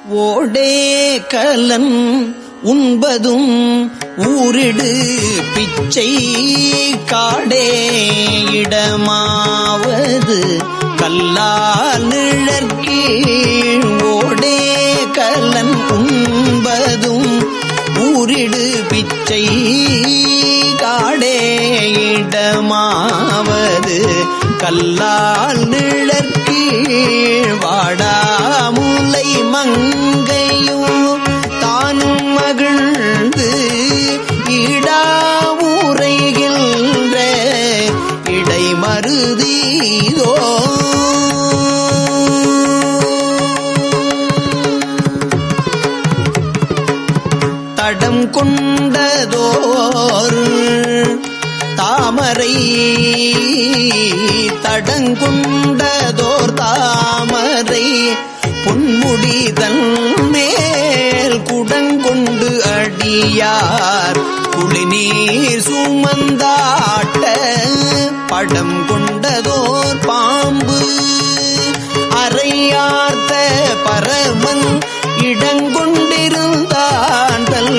ஓடே கலன் உண்பதும் ஊரிடு பிச்சை காடே இடமாவது கல்லால் நிழற்கீழ் ஓடே கலன் உண்பதும் ஊரிடு பிச்சை காடே இடமாவது கல்லால் நிழற்கீழ் வாடாமுலை மங்கையும் தானும் மகிழ்ந்து இடாவுரைகின்ற இடைமருதீதோ தடம் கொண்டதோர் தாமரை தடங்குண்டதோர் தாமரை பொன்முடிதன் மேல் குடங்கொண்டு அடியார் குளிநீர் சுமந்தாட்ட படம் கொண்டதோர் பாம்பு அறையார்த்த பரமன் இடங்கொண்டிருந்தாண்டல்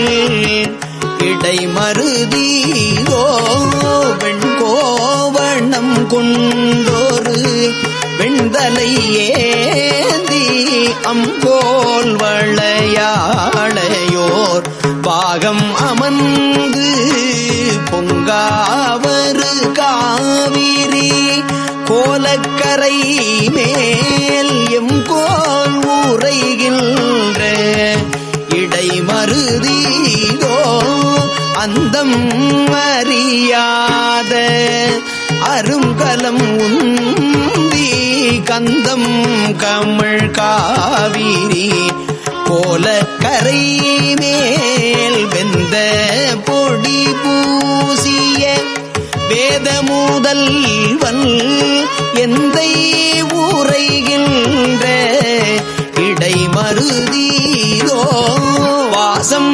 இடைமருதீதோ வெண்கோவணம் கொண்டோரு வெண்தலை ஏந்தி அம்போல் வளையாளையோர் பாகம் அமர்ந்து பொங்காவரு காவிரி கோலக்கரை மேல் எம்கோல் உரைகின்ற இடைமருதீதோ அந்தம் அறியாத அருங்கலம் உந்தி கந்தம் கமிழ் காவிரி கோலக்கரை மேல் வெந்த பொடி பூசிய வேதமுதல்வன் எந்தை உரைகின்ற இடைமருதீதோ வாசம்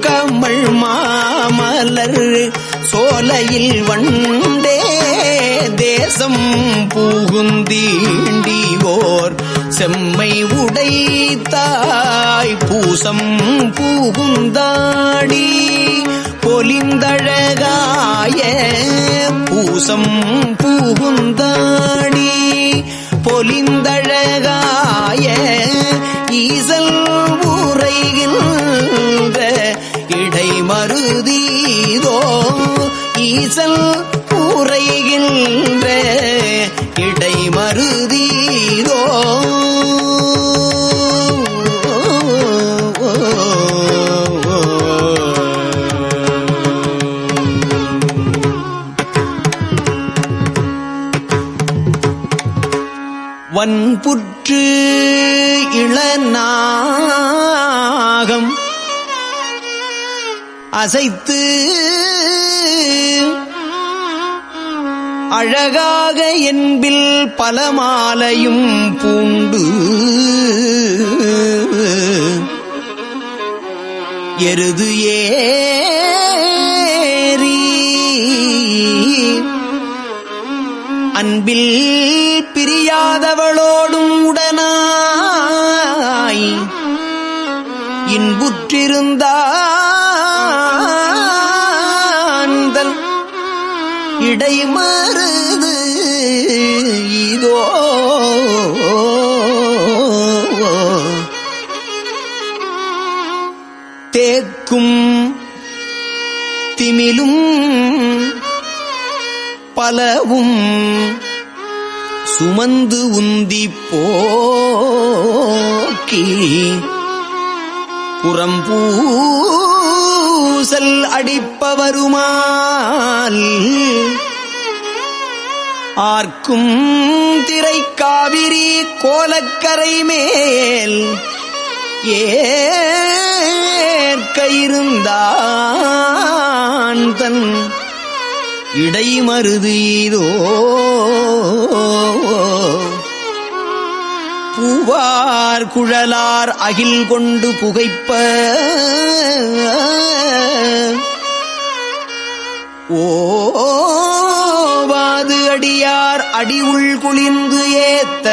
கமழ் மாமலர் சோலையில் வண்டே தேசம் புகுந்தீண்டிவோர் செம்மை உடைத்தாய் பூசம் புகுந்தாடி பொலிந்தழகாய பூசம் புகுந்தாடி பொலிந்தழகாய ஈசல் உரைகின்ற இடைமருதீதோ ஈசல் உரைகின்ற இடைமருதீதோ வன்புற்று இளநாகம் அசைத்து அழகாக என்பில் பலமாலையும் பூண்டு எருது ஏறி அன்பில் பிரியாதவளோடும் உடனாய் இன்புற்றிருந்தாந்தல் இடைமருது இதோ தேக்கும் திமிலும் பலவும் சுமந்து உந்தி போக்கி புறம்பூசல் அடிப்பவருமால் ஆர்க்கும் திரை காவிரி கோலக்கரை மேல் ஏற்க இருந்தான் தன் இடைமருதீதோ பூவார் குழலார் அகில் கொண்டு புகைப்ப ஓவாது அடியார் அடி உள் குளிர்ந்து ஏத்த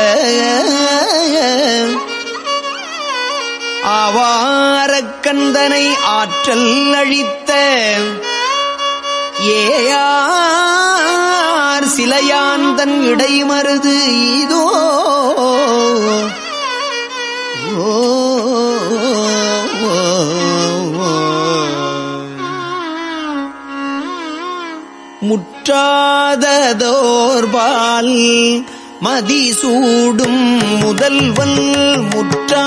ஆவாரக்கந்தனை ஆற்றல் அழித்த ஏயார் சிலையாந்தன் இடைமருது ஈதோ முற்றாததோர்பால் மதிசூடும் முதல்வல் முற்றாததோர்பால்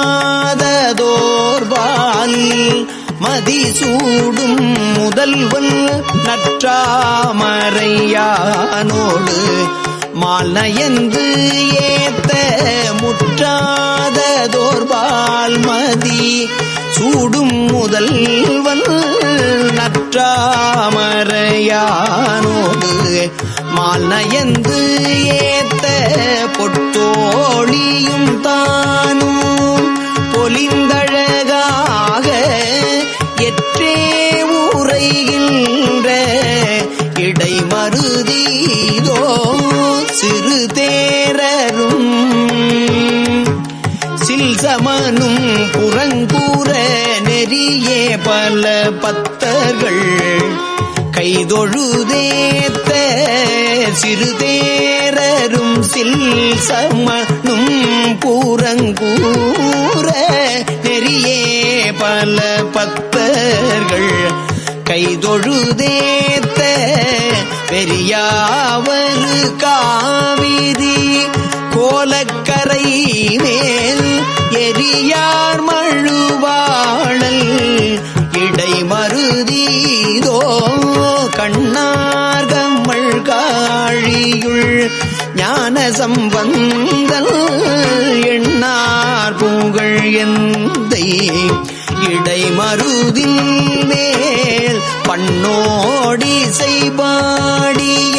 மதிசூடும் முதல்வல் நற்றாமரையானோடு மால்நயந்து ஏத்த முற்றாததோர்பால் மதி சூடும் முதல்வன் நற்றாமரையானோடு மால்நயந்து ஏத்த பொத்தோழியும் தானும் பொலிந்தழகாக எற்றே உரைகின்ற இடைமருதீதோ சிறு தேரரும் சில்சமனும் புறங்கூற நெறியே பல பத்தர்கள் கைதொழுதேத்த சிறுதேரரும் சில்சமனும் புறங்கூற நெறியே பல பத்தர்கள் கைதொழுதேத்த பெரியாவரு காவிரி கோலக்கரை மேல் எரியார் மழுவாழல் இடைமருதீதோ கண்ணார்கமள் காழியுள் ஞான சம்பந்தல் எண்ணார் புகழ் எந்தை இடைமருதில் மேல் பண்ணோடிசை பாடிய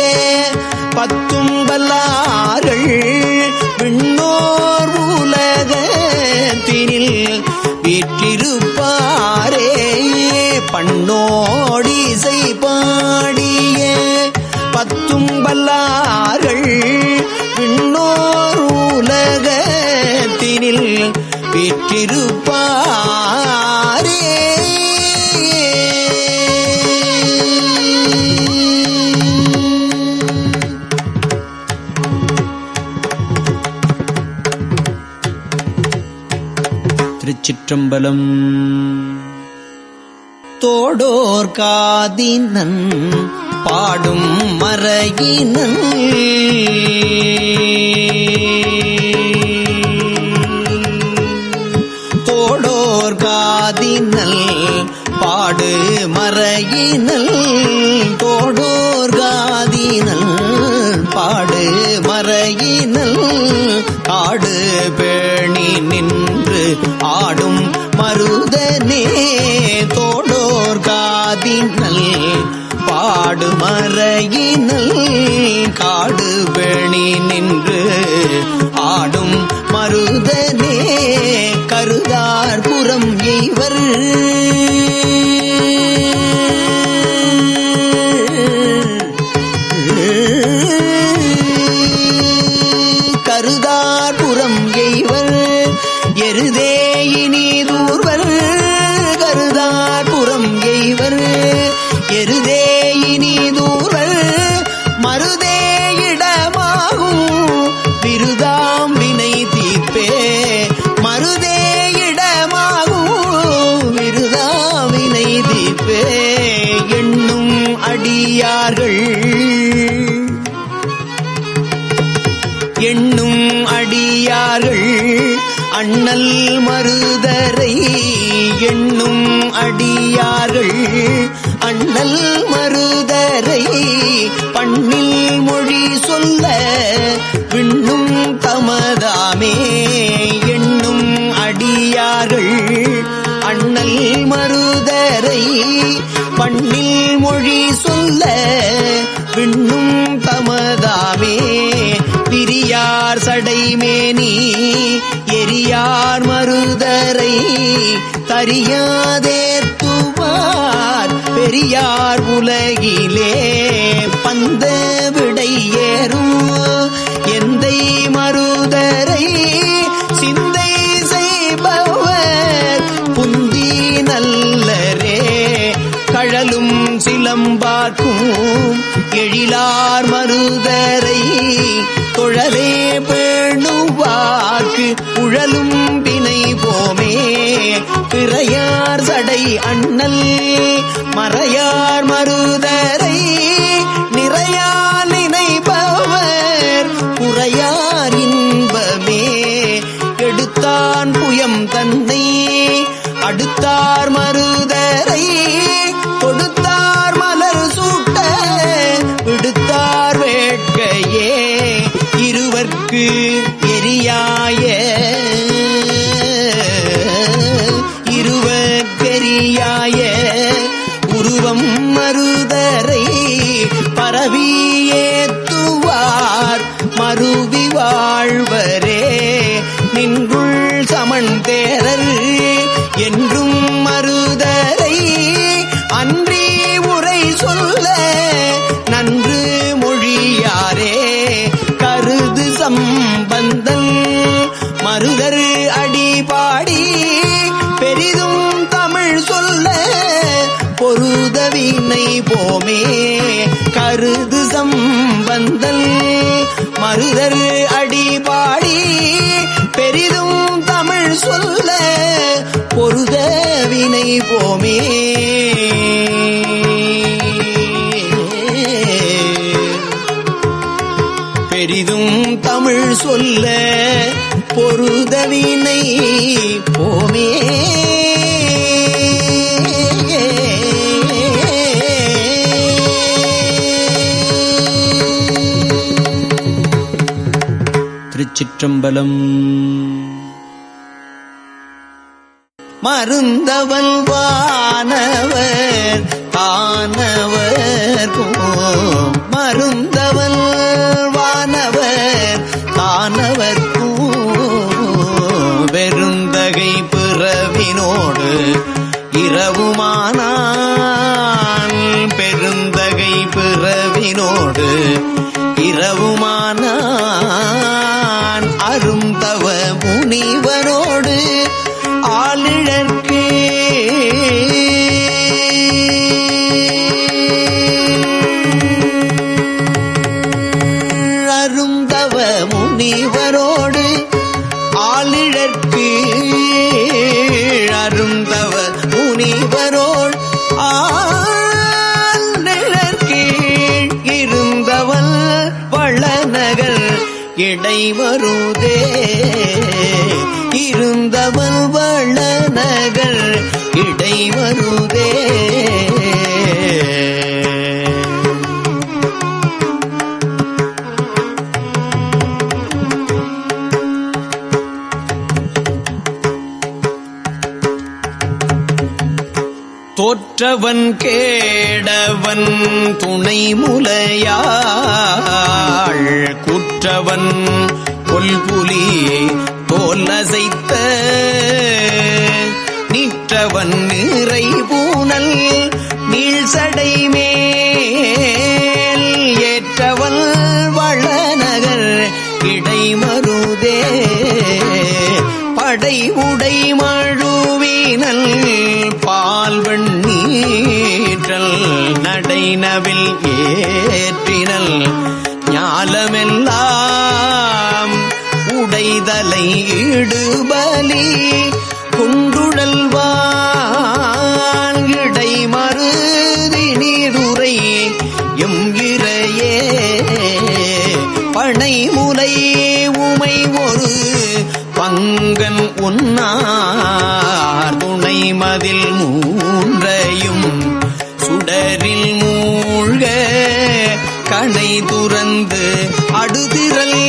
பத்தும்பல்லார்கள் விண்ணோர் உலகத்தினில் வீற்றிருப்பாரே பண்ணோடிசை பாடிய பத்தும்பல்லார்கள் விண்ணோர் உலகத்தினில் வீற்றிருப்பாரே. திருச்சிற்றம்பலம். தோடோர் காதினன் பாடும் மறையினன் தோடோர் காதினல் பாடு மறையினல் தோடோர் காதினல் பாடு மறையினல் காடு பேணி நின்று ஆடும் மருதனே தோடோர் காதினல் பாடு மறையினல் காடு பேணி நின்று ஆடும் மருதனே கருதார் புறம் எய்வர் கருதார் புறம் எய்வர் எருதேயினீதூர்வர் கருதார் புறம் எய்வர் எருதேயினீதூர்வர் மருதே இடமாகும் விருதாம் வினை தீர்ப்பே மருதே இடமாகும் விருதாம் வினை தீர்ப்பே எண்ணும் அடியார்கள் எண்ணும் அடியார்கள் அண்ணல் மருதரை எண்ணும் அடியார்கள் அண்ணல் மருதரை பண்ணில் மொழி சொல்ல விண்ணும் தமதாமே எண்ணும் அடியார்கள் அண்ணல் மருதரை பண்ணில் மொழி சொல்ல விண்ணும் தமதாமே பிரியார் சடைமேனி எரியார் மருதரை தரியாதேத்துவார் பெரியார் உலகிலே பந்த விடை ஏறும் எந்தை மருதரை சிந்தை செய்பவர் சிலம்பார்க்கும் எழிலார் மருதரை தொழலே பேணுவார்க்கு உழலும் பிணை போமே பிறையார் சடை அண்ணல் மறையார் மருதரை நிறையால் நினைப்பவர் குறையார் இன்பமே எடுத்தான் புயம் தன்னை அடுத்தார் மருதரை கொடுத்தார் மலர் சூட்ட விடுத்தார் வேட்கையே இருவர்க்கு எரியாய உருவம் மருதரை பரவியேத்துவார் மருவி வாழ்வரே நின்றுள் சமன் தேரர் என்றும் மருதரை அன்றி உரை சொல்ல நன்று மொழியாரே கருது சம்பந்தன் மருதர் அடிபாடி பெரிதும் தமிழ் சொல்ல பொருதவினை போமே கருது சம்பந்தன் மருதர் அடிபாடி பெரிதும் தமிழ் சொல்ல பொருதவினை போமே பெரிதும் தமிழ் சொல்ல பொருதவினை போமே திருச்சிற்றம்பலம். மருந்தவல் வானவர் தானவர் மருந்தவல் வானவர் தானவர் பெருந்தகை பிறவினோடு இரவுமானான் பெருந்தகை பிறவினோடு இரவுமானான் அரும் தவ முனிவரோடு ஆளிழற்கு அரும் தவ முனிவரோடு ஆளிழற்கு அரும் தவ முனிவரோடு ஆளிழற்கு இருந்தவள் வளநகர் இடைவருதே இருந்தவள் வளநகர் இடைவருதே தோற்றவன் கேடவன் துணை முலையாள் குற்றவன் கொல்புலி தோலசைத்த நிற்றவன் நிறை பூனல் நீழ்சடை மேல் ஏற்றவன் வளநகர் இடைமருதே படை உடை மழுவினல் பால்வண் நீற்றல் நடைனவில் ஏற்றினல் ஞாலமெல்லாம் உடைதலை இடுபலி குண்டுழல்வான் இடை மருதி நீருரை எம் இறையே பனை முலை உமை ஒரு பங்கன் உன்னார் துணை மதில் மூன்றையும் சுடரில் மூழ்க கனை துறந்து அடுதிரல்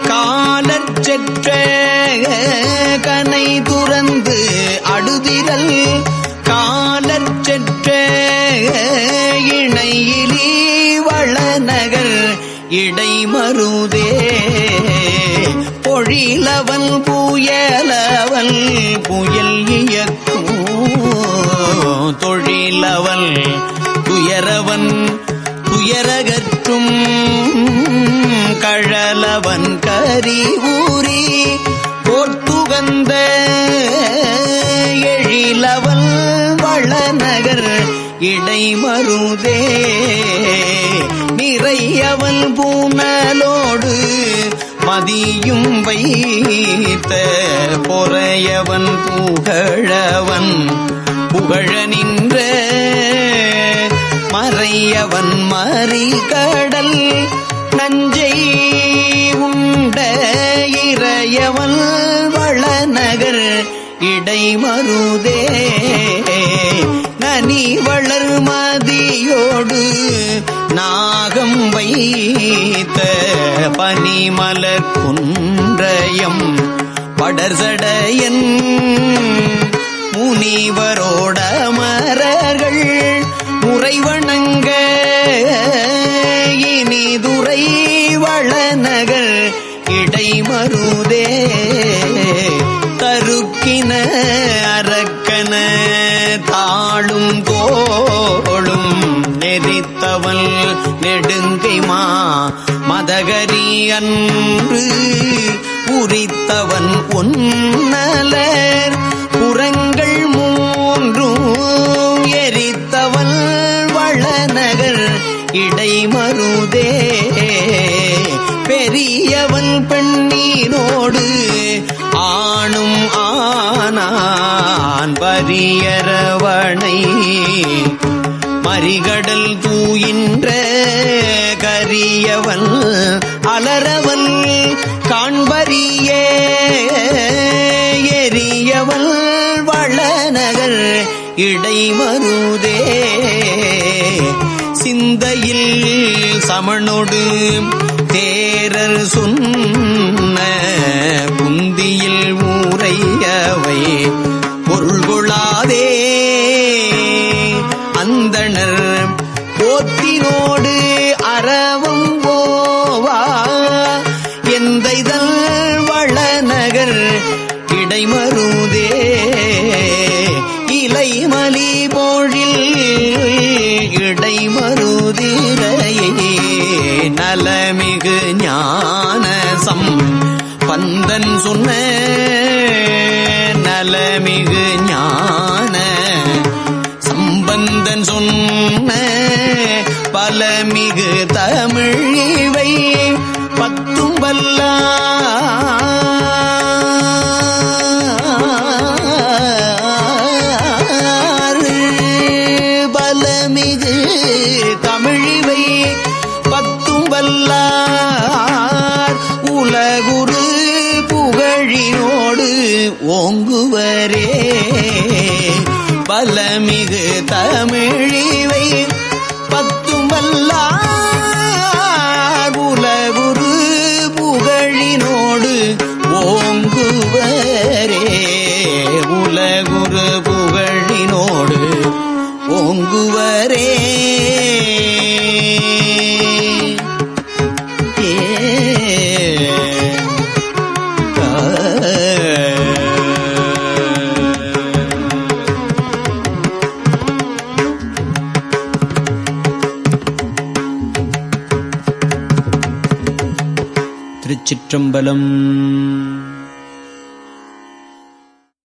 காலச்செற்ற கனை துறந்து அடுதிரல் காலச்செற்ற இணையிலி வளநகர் இடைமருதே பொழிலவன் புயலவன் புயல் இயக்கும் தொழிலவன் துயரவன் துயரகற்றும் கழலவன் கரி ஊரி கோர்த்துகந்த எழிலவன் வளநகர் இடைமருதே நிறையவன் பூனலோடு மதியும் வைத்த பொறையவன் புகழவன் புகழ நின்ற மறையவன் மறிகடல் நஞ்சை உண்ட இறையவன் வளநகர் இடைமருதே நனி வளர் மதியோடு நாகம் வைத்த பனிமலர் குன்றயம் படர்சடையன் முனிவரோடமரர்கள் முறைவணங்க இனிதுரை வளநகர் இடைமருதே தருக்கின அரக்கன தாளும் தோளும் நெறித்தவள் நெடுங்கைமா மதகரி அன்று உரித்தவன் ஒன்னலர் புறங்கள் மூன்றும் எரித்தவள் வளநகர் இடைமருதே பெரியவன் பெண்ணீரோடு ஆணும் ஆனான் பரியரவணை மறிகடல் தூயின்ற கரியவன் அலரவன் காண்பரிய எரியவன் வளநகர் இடைமருதே சிந்தையில் சமணொடு தேரர் சொன்ன குந்தியில் ஊரையவை பொருள்கொள்ளாதே அந்தணர் போத்தினோடு அறவும் போவா எந்தைதல் வளநகர் இடைமருதே இலைமலி போழில் இடைமருதிரையே நலமிகு ஞானசம் பந்தன் சொன்ன நலமிகு ஞான சம்பந்தன் சொன்ன பலமிகு தமிழ் இவை பத்தும் வல்லாறு பலமிகு தமிழிவை பத்தும் வல்லார் உலகுரு புகழினோடு ஓங்குவரே பலமிகு தமிழிவை பத்தும் வல்லார் உலகுரு புகழினோடு ஓங்குவரே உலகுரு புகழினோடு ஓங்குவரே திருச்சிற்றம்பலம்.